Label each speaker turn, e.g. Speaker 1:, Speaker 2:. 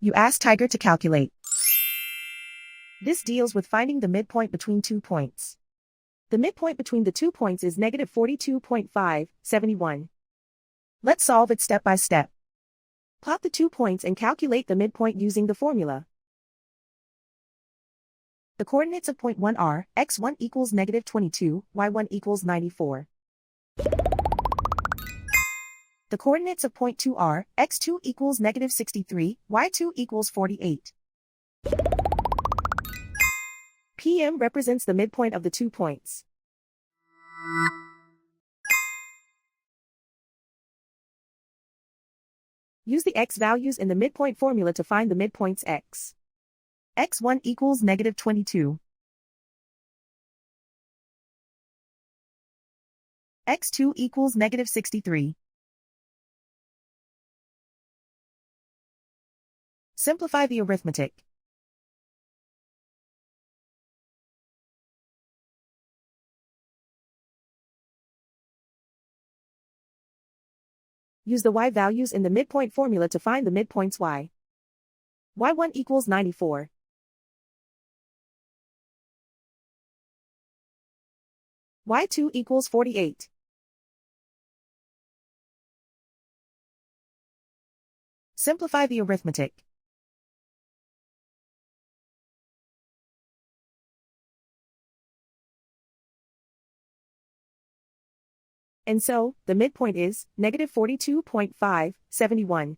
Speaker 1: You ask Tiger to calculate. This deals with finding the midpoint between 2 points. The midpoint between the 2 points is negative 42.571. Let's solve it step by step. Plot the 2 points and calculate the midpoint using the formula. The coordinates of point 1 are, x1 equals negative 22, y1 equals 94. The coordinates of point 2 are, x2 equals negative 63, y2 equals 48. PM represents the midpoint of the 2 points. Use the x values in the midpoint formula to find the midpoints x. x1 equals negative 22. x2 equals negative 63. Simplify the arithmetic. Use the y values in the midpoint formula to find the midpoints y. y1 equals 94. y2 equals 48. Simplify the arithmetic. And so, the midpoint is negative 42.571.